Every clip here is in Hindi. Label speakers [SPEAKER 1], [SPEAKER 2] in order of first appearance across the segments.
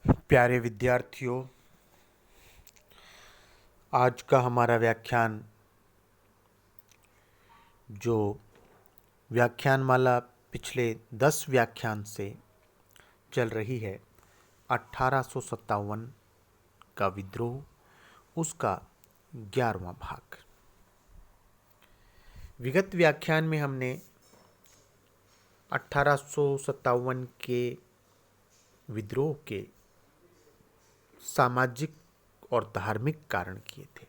[SPEAKER 1] प्यारे विद्यार्थियों, आज का हमारा व्याख्यान जो व्याख्यानमाला पिछले 10 व्याख्यान से चल रही है, 1857 का विद्रोह, उसका 11वां भाग। विगत व्याख्यान में हमने 1857 के विद्रोह के सामाजिक और धार्मिक कारण किए थे।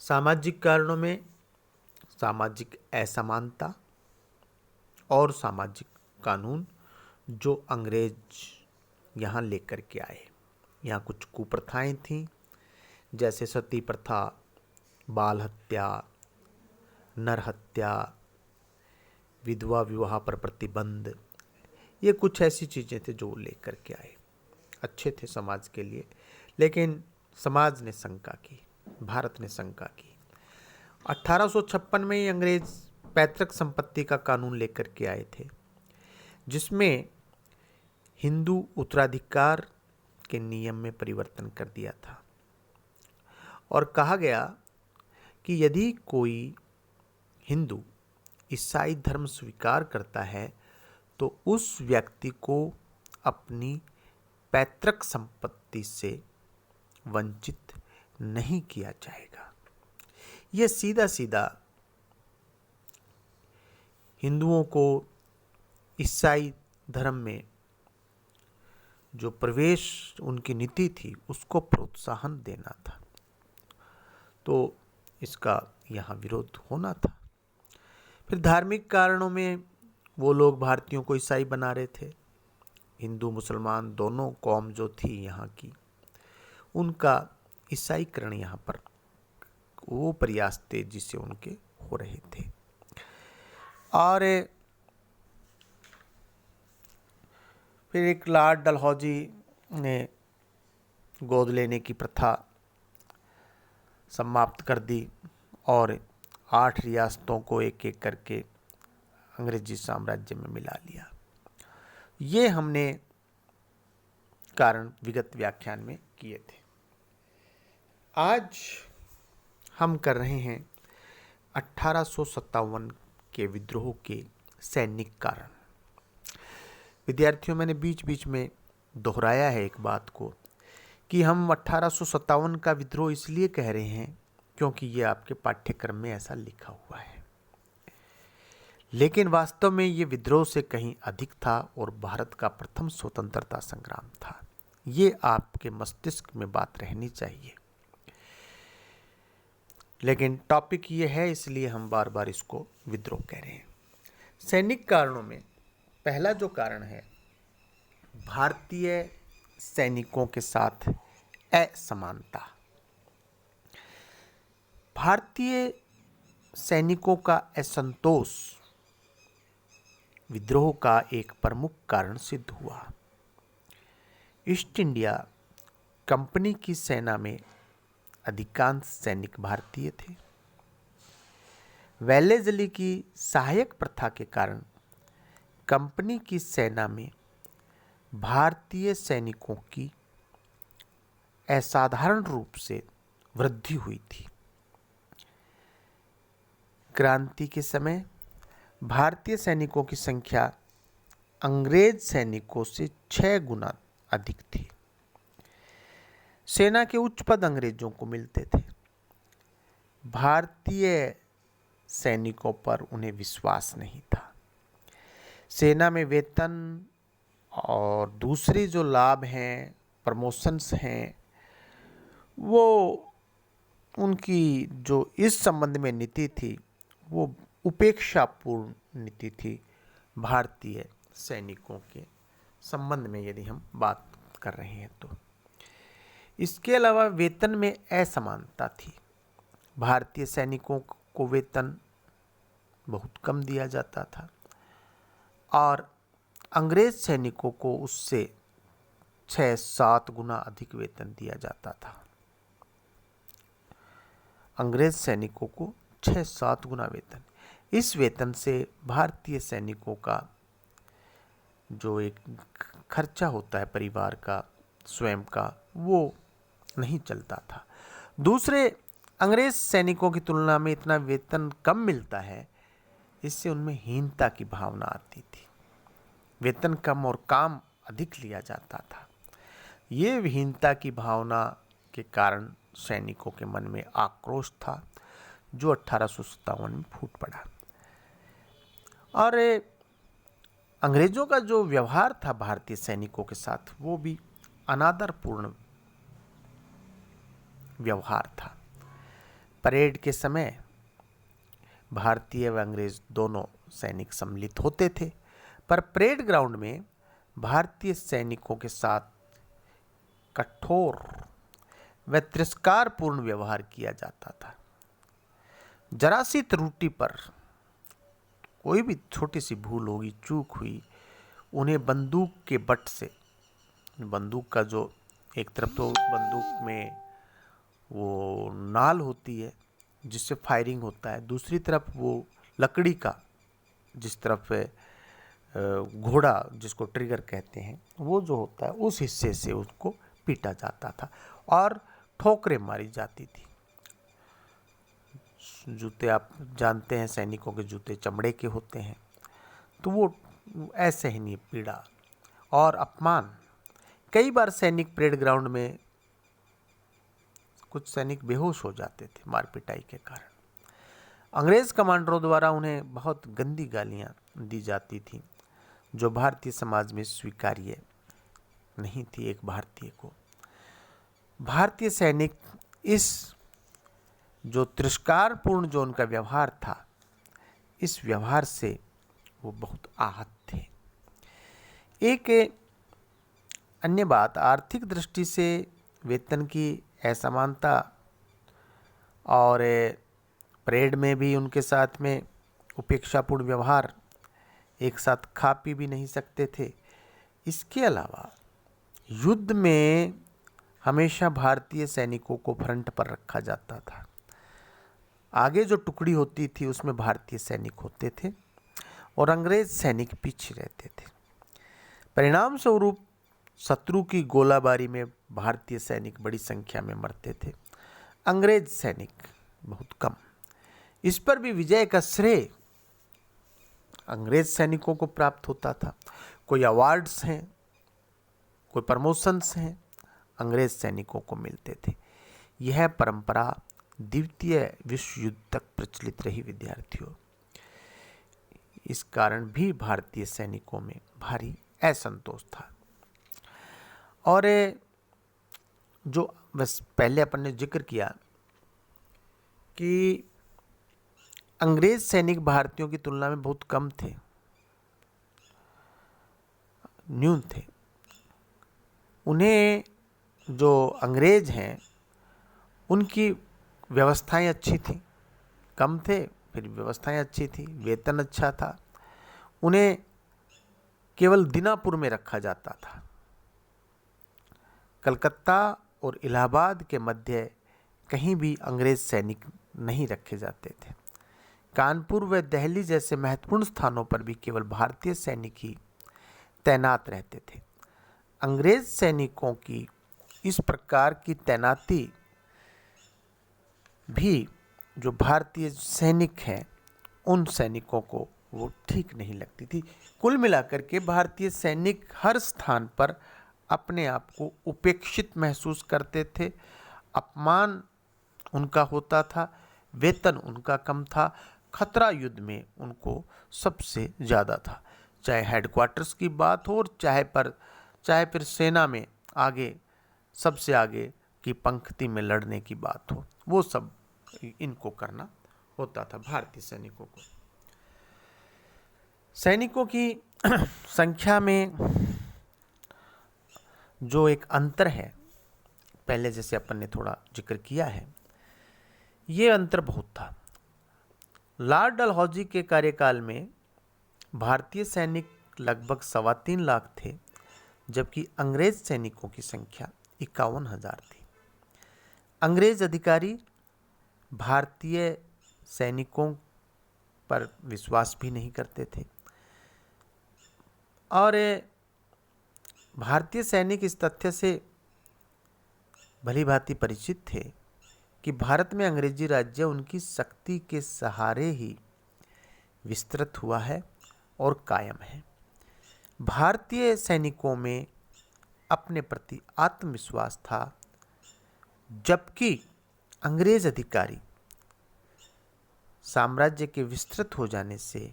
[SPEAKER 1] सामाजिक कारणों में सामाजिक असमानता और सामाजिक कानून जो अंग्रेज यहाँ लेकर के आए। यहाँ कुछ कुप्रथाएं थीं, जैसे सती प्रथा, बाल हत्या, नर हत्या, विधवा विवाह पर प्रतिबंध। ये कुछ ऐसी चीज़ें थे जो लेकर के आए, अच्छे थे समाज के लिए, लेकिन समाज ने शंका की, भारत ने शंका की। 1856 में ही अंग्रेज पैतृक संपत्ति का कानून लेकर के आए थे, जिसमें हिंदू उत्तराधिकार के नियम में परिवर्तन कर दिया था और कहा गया कि यदि कोई हिंदू ईसाई धर्म स्वीकार करता है तो उस व्यक्ति को अपनी पैतृक संपत्ति से वंचित नहीं किया जाएगा। यह सीधा सीधा हिंदुओं को ईसाई धर्म में जो प्रवेश उनकी नीति थी उसको प्रोत्साहन देना था, तो इसका यहाँ विरोध होना था। फिर धार्मिक कारणों में वो लोग भारतीयों को ईसाई बना रहे थे। हिंदू मुसलमान दोनों कौम जो थी यहाँ की, उनका ईसाईकरण यहाँ पर वो प्रयास तेजी से उनके हो रहे थे। और फिर एक लॉर्ड डलहौजी ने गोद लेने की प्रथा समाप्त कर दी और 8 रियासतों को एक एक करके अंग्रेजी साम्राज्य में मिला लिया। ये हमने कारण विगत व्याख्यान में किए थे। आज हम कर रहे हैं 1857 के विद्रोह के सैनिक कारण। विद्यार्थियों, मैंने बीच बीच में दोहराया है एक बात को कि हम 1857 का विद्रोह इसलिए कह रहे हैं क्योंकि ये आपके पाठ्यक्रम में ऐसा लिखा हुआ है, लेकिन वास्तव में ये विद्रोह से कहीं अधिक था और भारत का प्रथम स्वतंत्रता संग्राम था। ये आपके मस्तिष्क में बात रहनी चाहिए, लेकिन टॉपिक ये है इसलिए हम बार बार इसको विद्रोह कह रहे हैं। सैनिक कारणों में पहला जो कारण है, भारतीय सैनिकों के साथ असमानता। भारतीय सैनिकों का असंतोष विद्रोह का एक प्रमुख कारण सिद्ध हुआ। ईस्ट इंडिया कंपनी की सेना में अधिकांश सैनिक भारतीय थे। वेलेज़ली की सहायक प्रथा के कारण कंपनी की सेना में भारतीय सैनिकों की असाधारण रूप से वृद्धि हुई थी। क्रांति के समय भारतीय सैनिकों की संख्या अंग्रेज सैनिकों से 6 गुना अधिक थी। सेना के उच्च पद अंग्रेजों को मिलते थे। भारतीय सैनिकों पर उन्हें विश्वास नहीं था। सेना में वेतन और दूसरे जो लाभ हैं, प्रमोशंस हैं, वो उनकी जो इस संबंध में नीति थी वो उपेक्षापूर्ण नीति थी भारतीय सैनिकों के संबंध में, यदि हम बात कर रहे हैं तो। इसके अलावा वेतन में असमानता थी। भारतीय सैनिकों को वेतन बहुत कम दिया जाता था और अंग्रेज सैनिकों को उससे 6-7 गुना अधिक वेतन दिया जाता था। अंग्रेज सैनिकों को 6-7 गुना वेतन। इस वेतन से भारतीय सैनिकों का जो एक खर्चा होता है परिवार का स्वयं का, वो नहीं चलता था। दूसरे, अंग्रेज सैनिकों की तुलना में इतना वेतन कम मिलता है, इससे उनमें हीनता की भावना आती थी। वेतन कम और काम अधिक लिया जाता था। ये हीनता की भावना के कारण सैनिकों के मन में आक्रोश था, जो 1857 में फूट पड़ा। और अंग्रेजों का जो व्यवहार था भारतीय सैनिकों के साथ, वो भी अनादरपूर्ण व्यवहार था। परेड के समय भारतीय व अंग्रेज दोनों सैनिक सम्मिलित होते थे, पर परेड ग्राउंड में भारतीय सैनिकों के साथ कठोर व तिरस्कारपूर्ण व्यवहार किया जाता था। जरा सी त्रुटि पर, कोई भी छोटी सी भूल होगी, चूक हुई, उन्हें बंदूक के बट से, बंदूक का जो एक तरफ तो बंदूक में वो नाल होती है जिससे फायरिंग होता है, दूसरी तरफ वो लकड़ी का, जिस तरफ घोड़ा जिसको ट्रिगर कहते हैं, वो जो होता है, उस हिस्से से उसको पीटा जाता था और ठोकरें मारी जाती थी। जूते आप जानते हैं, सैनिकों के जूते चमड़े के होते हैं, तो वो ऐसे ही नहीं, पीड़ा और अपमान। कई बार सैनिक परेड ग्राउंड में कुछ सैनिक बेहोश हो जाते थे मार पिटाई के कारण। अंग्रेज कमांडरों द्वारा उन्हें बहुत गंदी गालियां दी जाती थी, जो भारतीय समाज में स्वीकार्य नहीं थी एक भारतीय को। भारतीय सैनिक इस जो तिरस्कारपूर्ण जो उनका व्यवहार था, इस व्यवहार से वो बहुत आहत थे। एक अन्य बात, आर्थिक दृष्टि से वेतन की असमानता और परेड में भी उनके साथ में उपेक्षापूर्ण व्यवहार, एक साथ खा पी भी नहीं सकते थे। इसके अलावा युद्ध में हमेशा भारतीय सैनिकों को फ्रंट पर रखा जाता था। आगे जो टुकड़ी होती थी उसमें भारतीय सैनिक होते थे और अंग्रेज सैनिक पीछे रहते थे। परिणाम स्वरूप शत्रु की गोलाबारी में भारतीय सैनिक बड़ी संख्या में मरते थे, अंग्रेज सैनिक बहुत कम। इस पर भी विजय का श्रेय अंग्रेज सैनिकों को प्राप्त होता था। कोई अवार्ड्स हैं, कोई प्रमोशंस हैं, अंग्रेज सैनिकों को मिलते थे। यह परंपरा द्वितीय विश्व युद्ध तक प्रचलित रही विद्यार्थियों। इस कारण भी भारतीय सैनिकों में भारी असंतोष था। और जो बस पहले अपन ने जिक्र किया कि अंग्रेज सैनिक भारतीयों की तुलना में बहुत कम थे, न्यून थे। उन्हें जो अंग्रेज हैं उनकी व्यवस्थाएं अच्छी थी, कम थे फिर व्यवस्थाएं अच्छी थी, वेतन अच्छा था। उन्हें केवल दीनापुर में रखा जाता था। कलकत्ता और इलाहाबाद के मध्य कहीं भी अंग्रेज सैनिक नहीं रखे जाते थे। कानपुर व दिल्ली जैसे महत्वपूर्ण स्थानों पर भी केवल भारतीय सैनिक ही तैनात रहते थे। अंग्रेज सैनिकों की इस प्रकार की तैनाती भी जो भारतीय सैनिक हैं उन सैनिकों को वो ठीक नहीं लगती थी। कुल मिलाकर के भारतीय सैनिक हर स्थान पर अपने आप को उपेक्षित महसूस करते थे, अपमान उनका होता था, वेतन उनका कम था, खतरा युद्ध में उनको सबसे ज़्यादा था। चाहे हेडक्वार्टर्स की बात हो और चाहे फिर सेना में आगे, सबसे आगे की पंक्ति में लड़ने की बात हो, वो सब इनको करना होता था भारतीय सैनिकों को। सैनिकों की संख्या में जो एक अंतर है, पहले जैसे अपन ने थोड़ा जिक्र किया है, ये अंतर बहुत था। लॉर्ड डलहौजी के कार्यकाल में भारतीय सैनिक लगभग 3.25 लाख थे, जबकि अंग्रेज सैनिकों की संख्या 51,000 थी। अंग्रेज अधिकारी भारतीय सैनिकों पर विश्वास भी नहीं करते थे। और भारतीय सैनिक इस तथ्य से भली भांति परिचित थे कि भारत में अंग्रेजी राज्य उनकी शक्ति के सहारे ही विस्तृत हुआ है और कायम है। भारतीय सैनिकों में अपने प्रति आत्मविश्वास था, जबकि अंग्रेज अधिकारी साम्राज्य के विस्तृत हो जाने से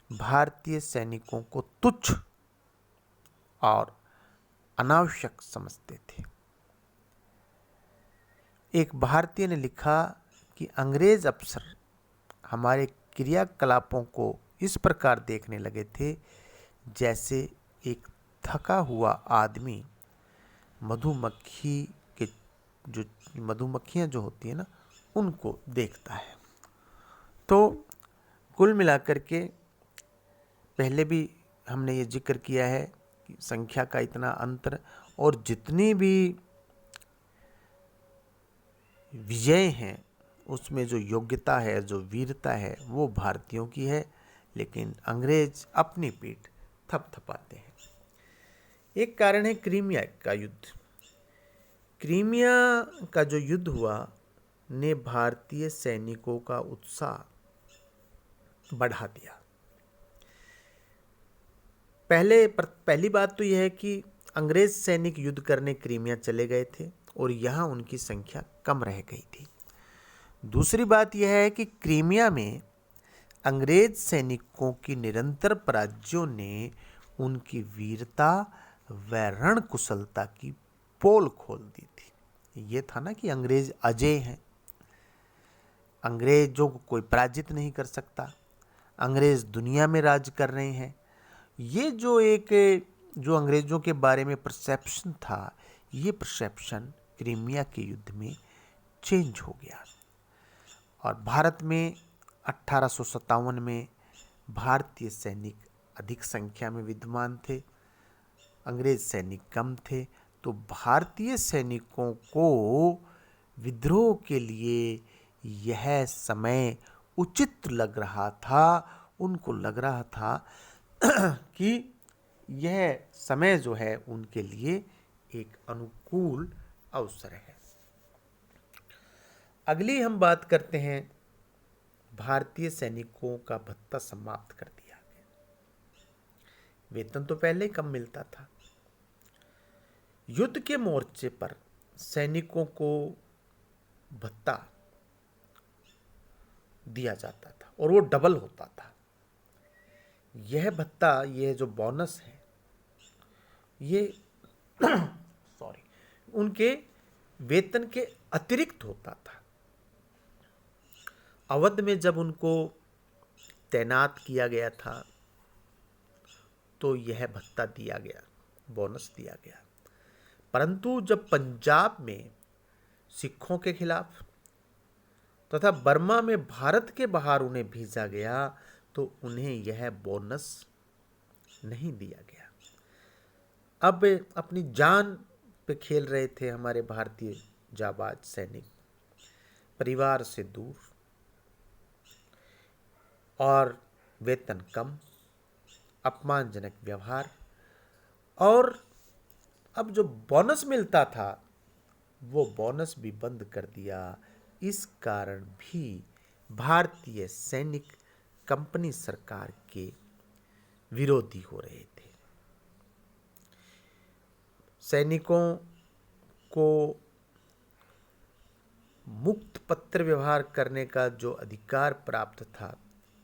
[SPEAKER 1] भारतीय सैनिकों को तुच्छ और अनावश्यक समझते थे। एक भारतीय ने लिखा कि अंग्रेज अफसर हमारे क्रियाकलापों को इस प्रकार देखने लगे थे जैसे एक थका हुआ आदमी मधुमक्खी के जो मधुमक्खियाँ जो होती है ना, उनको देखता है। तो कुल मिलाकर के पहले भी हमने ये जिक्र किया है कि संख्या का इतना अंतर और जितनी भी विजय हैं उसमें जो योग्यता है, जो वीरता है, वो भारतीयों की है, लेकिन अंग्रेज अपनी पीठ थपथपाते हैं। एक कारण है क्रीमिया का युद्ध। क्रीमिया का जो युद्ध हुआ ने भारतीय सैनिकों का उत्साह बढ़ा दिया। पहली बात तो यह है कि अंग्रेज सैनिक युद्ध करने क्रीमिया चले गए थे और यहाँ उनकी संख्या कम रह गई थी। दूसरी बात यह है कि क्रीमिया में अंग्रेज सैनिकों की निरंतर पराजयों ने उनकी वीरता व रण कुशलता की पोल खोल दी थी। ये था ना कि अंग्रेज अजेय हैं, अंग्रेजों को कोई पराजित नहीं कर सकता, अंग्रेज दुनिया में राज कर रहे हैं। ये जो अंग्रेजों के बारे में परसेप्शन था, ये परसेप्शन क्रीमिया के युद्ध में चेंज हो गया और भारत में 1857 में भारतीय सैनिक अधिक संख्या में विद्यमान थे, अंग्रेज सैनिक कम थे। तो भारतीय सैनिकों को विद्रोह के लिए यह समय उचित लग रहा था। उनको लग रहा था कि यह समय जो है उनके लिए एक अनुकूल अवसर है। अगली हम बात करते हैं, भारतीय सैनिकों का भत्ता समाप्त कर दिया गया। वेतन तो पहले ही कम मिलता था। युद्ध के मोर्चे पर सैनिकों को भत्ता दिया जाता था और वो डबल होता था। यह भत्ता, यह जो बोनस है, ये उनके वेतन के अतिरिक्त होता था। अवध में जब उनको तैनात किया गया था तो यह भत्ता दिया गया, बोनस दिया गया। परंतु जब पंजाब में सिखों के खिलाफ तथा बर्मा में भारत के बाहर उन्हें भेजा गया तो उन्हें यह बोनस नहीं दिया गया। अब अपनी जान पे खेल रहे थे हमारे भारतीय जाबाज सैनिक, परिवार से दूर और वेतन कम, अपमानजनक व्यवहार, और अब जो बोनस मिलता था वो बोनस भी बंद कर दिया। इस कारण भी भारतीय सैनिक कंपनी सरकार के विरोधी हो रहे थे। सैनिकों को मुक्त पत्र व्यवहार करने का जो अधिकार प्राप्त था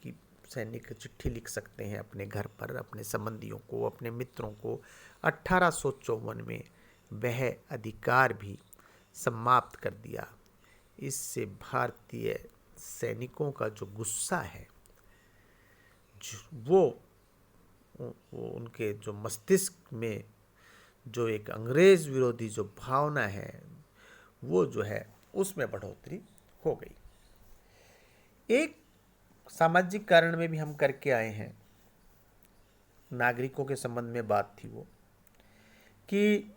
[SPEAKER 1] कि सैनिक चिट्ठी लिख सकते हैं अपने घर पर, अपने संबंधियों को, अपने मित्रों को, 1854 में वह अधिकार भी समाप्त कर दिया। इससे भारतीय सैनिकों का जो गुस्सा है, वो उनके जो मस्तिष्क में जो एक अंग्रेज विरोधी जो भावना है, वो जो है उसमें बढ़ोतरी हो गई। एक सामाजिक कारण में भी हम करके आए हैं, नागरिकों के संबंध में बात थी वो कि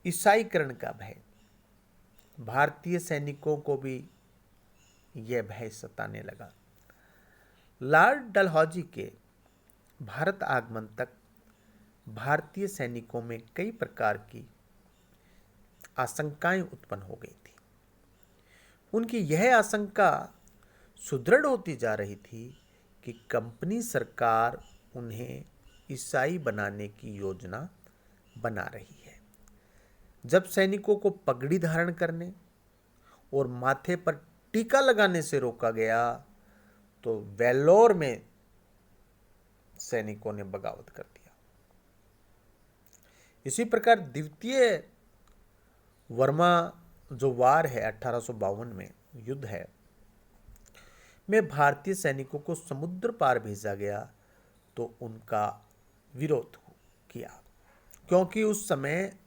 [SPEAKER 1] ईसाईकरण का भय। भारतीय सैनिकों को भी यह भय सताने लगा। लॉर्ड डलहौजी के भारत आगमन तक भारतीय सैनिकों में कई प्रकार की आशंकाएं उत्पन्न हो गई थी। उनकी यह आशंका सुदृढ़ होती जा रही थी कि कंपनी सरकार उन्हें ईसाई बनाने की योजना बना रही है। जब सैनिकों को पगड़ी धारण करने और माथे पर टीका लगाने से रोका गया तो वेल्लोर में सैनिकों ने बगावत कर दिया। इसी प्रकार द्वितीय वर्मा जो वार है 1852 में युद्ध है में भारतीय सैनिकों को समुद्र पार भेजा गया तो उनका विरोध किया, क्योंकि उस समय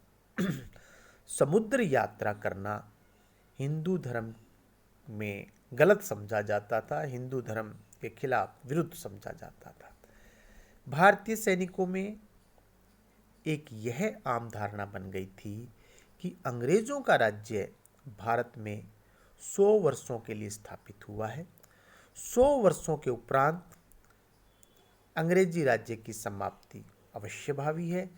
[SPEAKER 1] समुद्र यात्रा करना हिंदू धर्म में गलत समझा जाता था, हिंदू धर्म के खिलाफ विरुद्ध समझा जाता था। भारतीय सैनिकों में एक यह आम धारणा बन गई थी कि अंग्रेजों का राज्य भारत में 100 वर्षों के लिए स्थापित हुआ है। 100 वर्षों के उपरांत अंग्रेजी राज्य की समाप्ति अवश्यभावी है।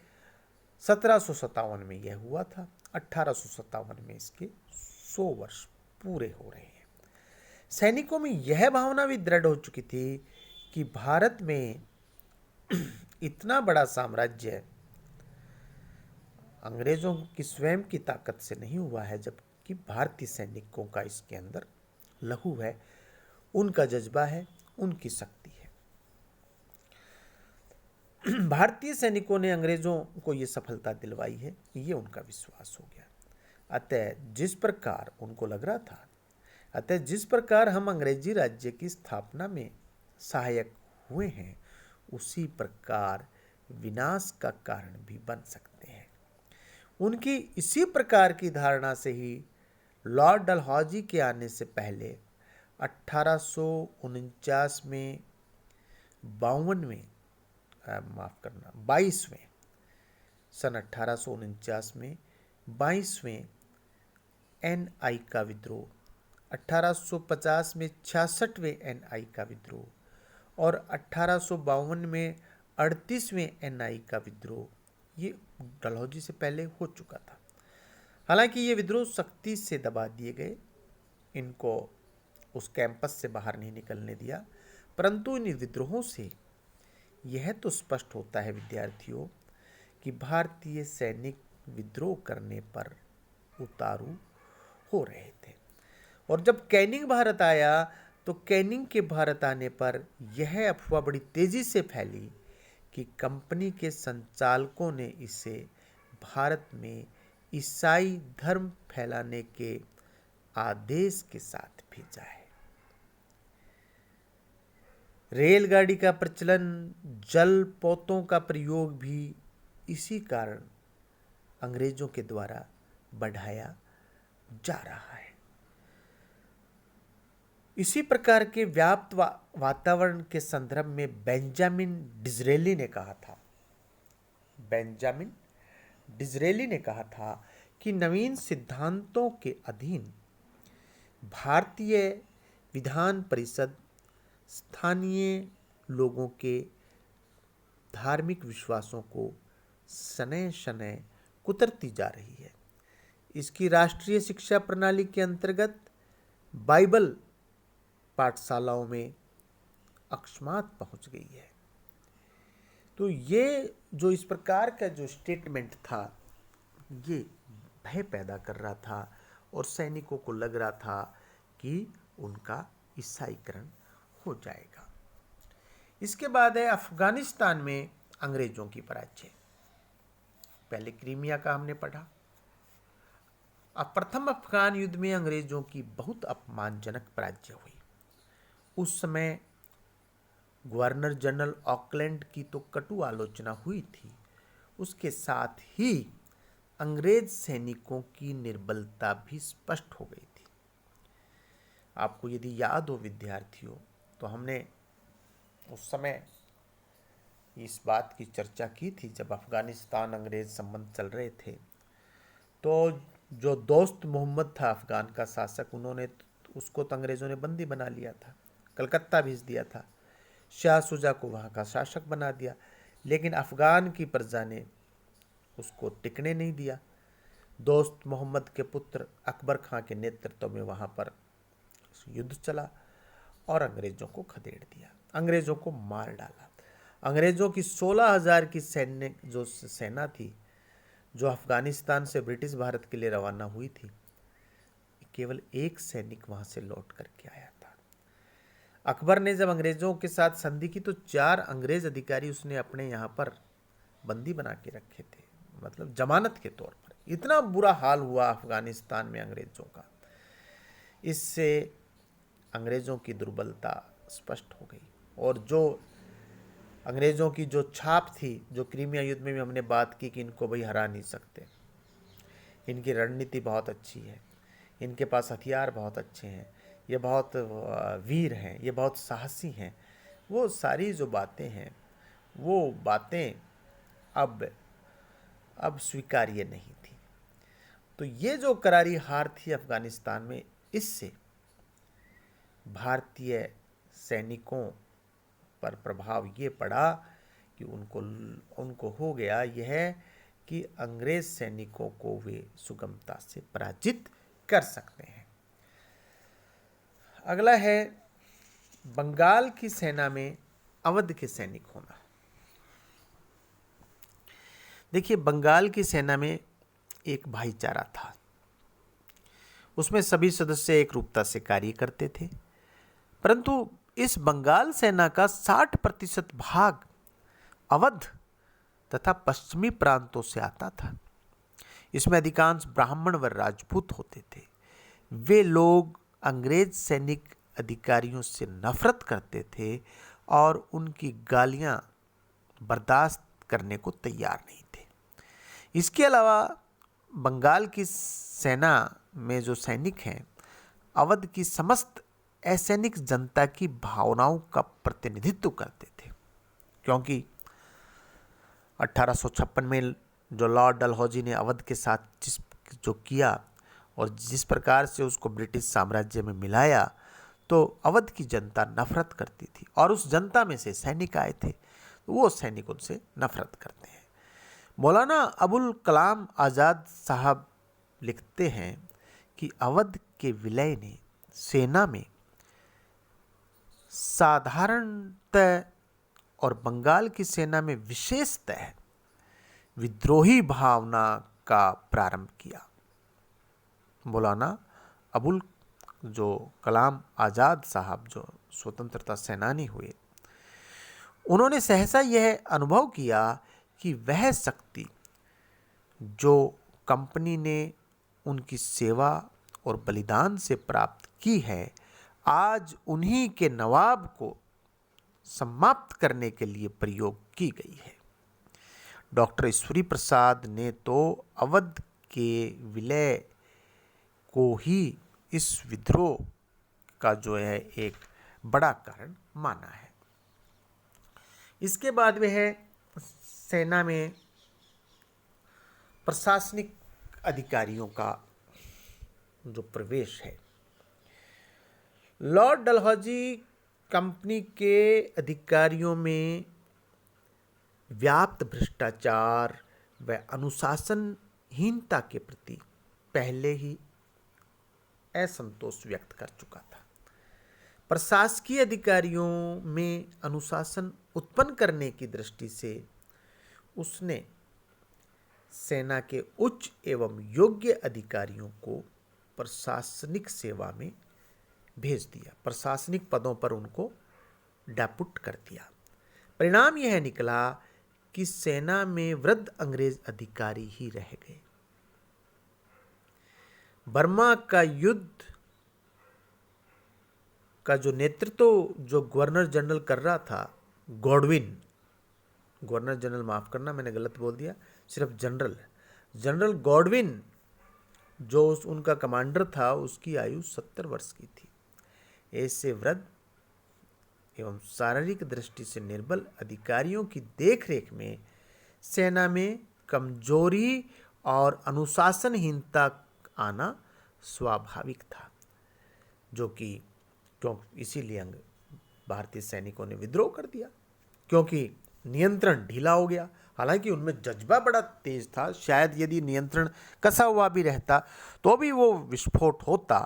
[SPEAKER 1] 1757 में यह हुआ था, 1857 में इसके 100 वर्ष पूरे हो रहे हैं। सैनिकों में यह भावना भी दृढ़ हो चुकी थी कि भारत में इतना बड़ा साम्राज्य अंग्रेजों की स्वयं की ताकत से नहीं हुआ है, जबकि भारतीय सैनिकों का इसके अंदर लहू है, उनका जज्बा है, उनकी शक्ति है। भारतीय सैनिकों ने अंग्रेजों को यह सफलता दिलवाई है, ये उनका विश्वास हो गया। अतः जिस प्रकार हम अंग्रेजी राज्य की स्थापना में सहायक हुए हैं, उसी प्रकार विनाश का कारण भी बन सकते हैं। उनकी इसी प्रकार की धारणा से ही लॉर्ड डलहौजी के आने से पहले 1849 में 22वें एनआई का विद्रोह, 1850 में 66वें एनआई का विद्रोह और 1852 में 38वें एनआई का विद्रोह, ये डलहौजी से पहले हो चुका था। हालांकि ये विद्रोह सख्ती से दबा दिए गए, इनको उस कैंपस से बाहर नहीं निकलने दिया, परंतु इन विद्रोहों से यह तो स्पष्ट होता है विद्यार्थियों कि भारतीय सैनिक विद्रोह करने पर उतारू हो रहे थे। और जब कैनिंग भारत आया तो कैनिंग के भारत आने पर यह अफवाह बड़ी तेजी से फैली कि कंपनी के संचालकों ने इसे भारत में ईसाई धर्म फैलाने के आदेश के साथ भेजा है। रेलगाड़ी का प्रचलन, जलपोतों का प्रयोग भी इसी कारण अंग्रेजों के द्वारा बढ़ाया जा रहा है। इसी प्रकार के व्याप्त वातावरण के संदर्भ में बेंजामिन डिज़रेली ने कहा था कि नवीन सिद्धांतों के अधीन भारतीय विधान परिषद स्थानीय लोगों के धार्मिक विश्वासों को शनय शनय कुतरती जा रही है। इसकी राष्ट्रीय शिक्षा प्रणाली के अंतर्गत बाइबल पाठशालाओं में अकस्मात पहुंच गई है। तो ये जो इस प्रकार का जो स्टेटमेंट था, ये भय पैदा कर रहा था और सैनिकों को लग रहा था कि उनका ईसाईकरण हो जाएगा। इसके बाद है अफगानिस्तान में अंग्रेजों की पराजय। पहले क्रीमिया का हमने पढ़ा। अब प्रथम अफगान युद्ध में अंग्रेजों की बहुत अपमानजनक पराजय हुई। उस समय गवर्नर जनरल ऑकलैंड की तो कटु आलोचना हुई थी, उसके साथ ही अंग्रेज सैनिकों की निर्बलता भी स्पष्ट हो गई थी। आपको यदि याद हो विद्यार्थियों, तो हमने उस समय इस बात की चर्चा की थी जब अफगानिस्तान अंग्रेज संबंध चल रहे थे, तो जो दोस्त मोहम्मद था अफगान का शासक, उन्होंने उसको तो अंग्रेजों ने बंदी बना लिया था, कलकत्ता भेज दिया था, शाह शुजा को वहाँ का शासक बना दिया। लेकिन अफगान की प्रजा ने उसको टिकने नहीं दिया। दोस्त मोहम्मद के पुत्र अकबर खां के नेतृत्व में वहाँ पर युद्ध चला और अंग्रेज़ों को खदेड़ दिया, अंग्रेज़ों को मार डाला। अंग्रेज़ों की 16,000 की सैन्य जो सेना थी, जो अफगानिस्तान से ब्रिटिश भारत के लिए रवाना हुई थी, केवल एक सैनिक वहाँ से लौट करके आया था। अकबर ने जब अंग्रेज़ों के साथ संधि की तो 4 अंग्रेज़ अधिकारी उसने अपने यहाँ पर बंदी बना के रखे थे, मतलब जमानत के तौर पर। इतना बुरा हाल हुआ अफगानिस्तान में अंग्रेज़ों का। इससे अंग्रेज़ों की दुर्बलता स्पष्ट हो गई और जो अंग्रेज़ों की जो छाप थी, जो क्रीमिया युद्ध में भी हमने बात की कि इनको भाई हरा नहीं सकते, इनकी रणनीति बहुत अच्छी है, इनके पास हथियार बहुत अच्छे हैं, ये बहुत वीर हैं, ये बहुत साहसी हैं, वो सारी जो बातें हैं वो बातें अब स्वीकार्य नहीं थी। तो ये जो करारी हार थी अफगानिस्तान में, इससे भारतीय सैनिकों पर प्रभाव ये पड़ा कि उनको हो गया यह कि अंग्रेज सैनिकों को वे सुगमता से पराजित कर सकते हैं। अगला है बंगाल की सेना में अवध के सैनिक होना। देखिए, बंगाल की सेना में एक भाईचारा था, उसमें सभी सदस्य एक रूपता से कार्य करते थे, परंतु इस बंगाल सेना का 60% भाग अवध तथा पश्चिमी प्रांतों से आता था। इसमें अधिकांश ब्राह्मण व राजपूत होते थे। वे लोग अंग्रेज सैनिक अधिकारियों से नफरत करते थे और उनकी गालियां बर्दाश्त करने को तैयार नहीं थे। इसके अलावा बंगाल की सेना में जो सैनिक हैं, अवध की समस्त असैनिक जनता की भावनाओं का प्रतिनिधित्व करते थे, क्योंकि 1856 में जो लॉर्ड डलहौजी ने अवध के साथ जो किया और जिस प्रकार से उसको ब्रिटिश साम्राज्य में मिलाया, तो अवध की जनता नफरत करती थी और उस जनता में से सैनिक आए थे, तो वो सैनिक उनसे नफरत करते हैं। मौलाना अबुल कलाम आज़ाद साहब लिखते हैं कि अवध के विलय ने सेना में साधारणतः और बंगाल की सेना में विशेषतः विद्रोही भावना का प्रारंभ किया। मौलाना अबुल जो कलाम आज़ाद साहब जो स्वतंत्रता सेनानी हुए, उन्होंने सहसा यह अनुभव किया कि वह शक्ति जो कंपनी ने उनकी सेवा और बलिदान से प्राप्त की है, आज उन्हीं के नवाब को समाप्त करने के लिए प्रयोग की गई है। डॉक्टर ईश्वरी प्रसाद ने तो अवध के विलय को ही इस विद्रोह का जो है एक बड़ा कारण माना है। इसके बाद वह सेना में प्रशासनिक अधिकारियों का जो प्रवेश है। लॉर्ड डलहौजी कंपनी के अधिकारियों में व्याप्त भ्रष्टाचार व अनुशासनहीनता के प्रति पहले ही असंतोष व्यक्त कर चुका था। प्रशासकीय अधिकारियों में अनुशासन उत्पन्न करने की दृष्टि से उसने सेना के उच्च एवं योग्य अधिकारियों को प्रशासनिक सेवा में भेज दिया, प्रशासनिक पदों पर उनको डेपुट कर दिया। परिणाम यह निकला कि सेना में वृद्ध अंग्रेज अधिकारी ही रह गए। बर्मा का युद्ध का जो नेतृत्व जो गवर्नर जनरल कर रहा था, गॉडविन, गवर्नर जनरल माफ करना मैंने गलत बोल दिया, सिर्फ जनरल गॉडविन जो उनका कमांडर था, उसकी आयु 70 वर्ष की थी। ऐसे वृद्ध एवं शारीरिक दृष्टि से निर्बल अधिकारियों की देखरेख में सेना में कमजोरी और अनुशासनहीनता आना स्वाभाविक था, जो कि इसीलिए भारतीय सैनिकों ने विद्रोह कर दिया, क्योंकि नियंत्रण ढीला हो गया। हालांकि उनमें जज्बा बड़ा तेज था, शायद यदि नियंत्रण कसा हुआ भी रहता तो भी वो विस्फोट होता,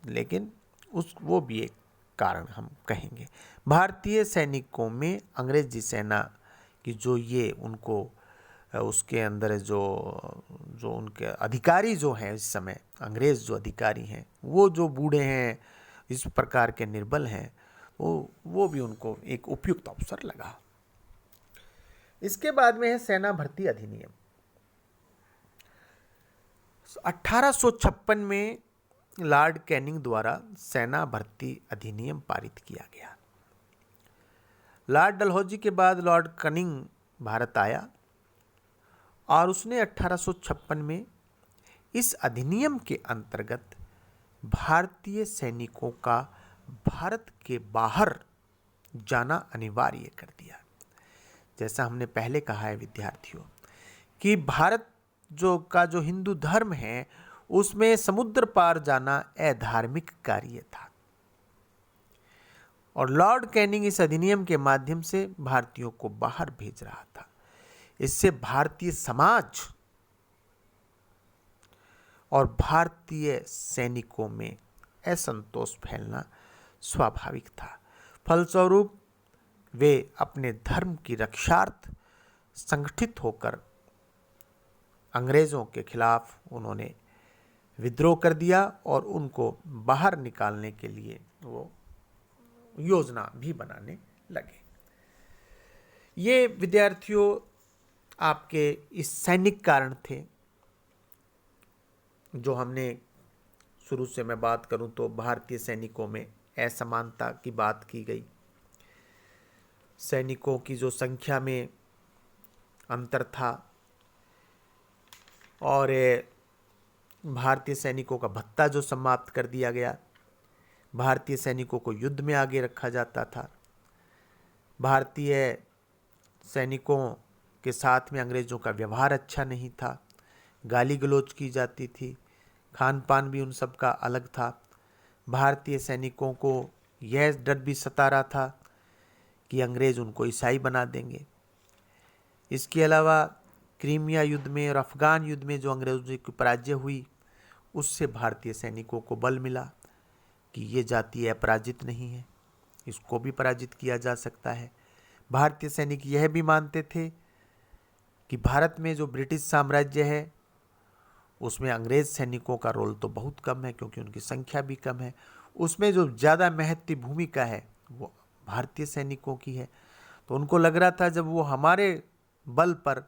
[SPEAKER 1] लेकिन वो भी एक कारण हम कहेंगे। भारतीय सैनिकों में अंग्रेजी सेना की जो ये उनको उसके अंदर जो जो उनके अधिकारी जो हैं इस समय, अंग्रेज जो अधिकारी हैं, वो जो बूढ़े हैं, इस प्रकार के निर्बल हैं, वो भी उनको एक उपयुक्त अवसर लगा। इसके बाद में है सेना भर्ती अधिनियम। 1856 में लॉर्ड कैनिंग द्वारा सेना भर्ती अधिनियम पारित किया गया। लॉर्ड डलहौजी के बाद लॉर्ड कैनिंग भारत आया और उसने 1856 में इस अधिनियम के अंतर्गत भारतीय सैनिकों का भारत के बाहर जाना अनिवार्य कर दिया। जैसा हमने पहले कहा है विद्यार्थियों कि भारत जो हिंदू धर्म है उसमें समुद्र पार जाना अधार्मिक कार्य था, और लॉर्ड कैनिंग इस अधिनियम के माध्यम से भारतीयों को बाहर भेज रहा था। इससे भारतीय समाज और भारतीय सैनिकों में असंतोष फैलना स्वाभाविक था। फलस्वरूप वे अपने धर्म की रक्षार्थ संगठित होकर अंग्रेज़ों के खिलाफ उन्होंने विद्रोह कर दिया और उनको बाहर निकालने के लिए वो योजना भी बनाने लगे। ये विद्यार्थियों आपके इस सैनिक कारण थे जो हमने शुरू से मैं बात करूं तो भारतीय सैनिकों में असमानता की बात की गई, सैनिकों की जो संख्या में अंतर था, और भारतीय सैनिकों का भत्ता जो समाप्त कर दिया गया, भारतीय सैनिकों को युद्ध में आगे रखा जाता था, भारतीय सैनिकों के साथ में अंग्रेज़ों का व्यवहार अच्छा नहीं था, गाली गलौज की जाती थी, खान पान भी उन सब का अलग था। भारतीय सैनिकों को यह डर भी सता रहा था कि अंग्रेज़ उनको ईसाई बना देंगे। इसके अलावा क्रीमिया युद्ध में और अफ़गान युद्ध में जो अंग्रेज़ों की पराजय हुई, उससे भारतीय सैनिकों को बल मिला कि ये जाति अपराजित नहीं है, इसको भी पराजित किया जा सकता है। भारतीय सैनिक यह भी मानते थे कि भारत में जो ब्रिटिश साम्राज्य है उसमें अंग्रेज़ सैनिकों का रोल तो बहुत कम है क्योंकि उनकी संख्या भी कम है, उसमें जो ज़्यादा महत्व भूमिका है वो भारतीय सैनिकों की है। तो उनको लग रहा था जब वो हमारे बल पर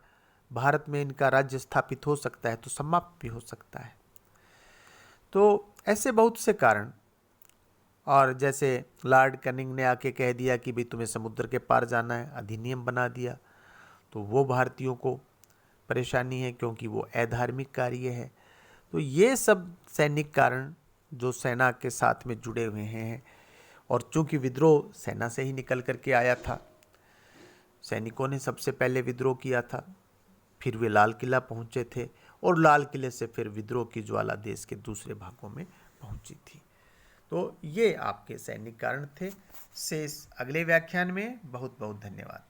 [SPEAKER 1] भारत में इनका राज्य स्थापित हो सकता है तो समाप्त भी हो सकता है। तो ऐसे बहुत से कारण, और जैसे लॉर्ड कैनिंग ने आके कह दिया कि भाई तुम्हें समुद्र के पार जाना है, अधिनियम बना दिया, तो वो भारतीयों को परेशानी है क्योंकि वो अधार्मिक कार्य है। तो ये सब सैनिक कारण जो सेना के साथ में जुड़े हुए हैं, और चूंकि विद्रोह सेना से ही निकल करके आया था, सैनिकों ने सबसे पहले विद्रोह किया था, फिर वे लाल किला पहुंचे थे और लाल किले से फिर विद्रोह की ज्वाला देश के दूसरे भागों में पहुंची थी। तो ये आपके सैनिक कारण थे। शेष अगले व्याख्यान में। बहुत बहुत धन्यवाद।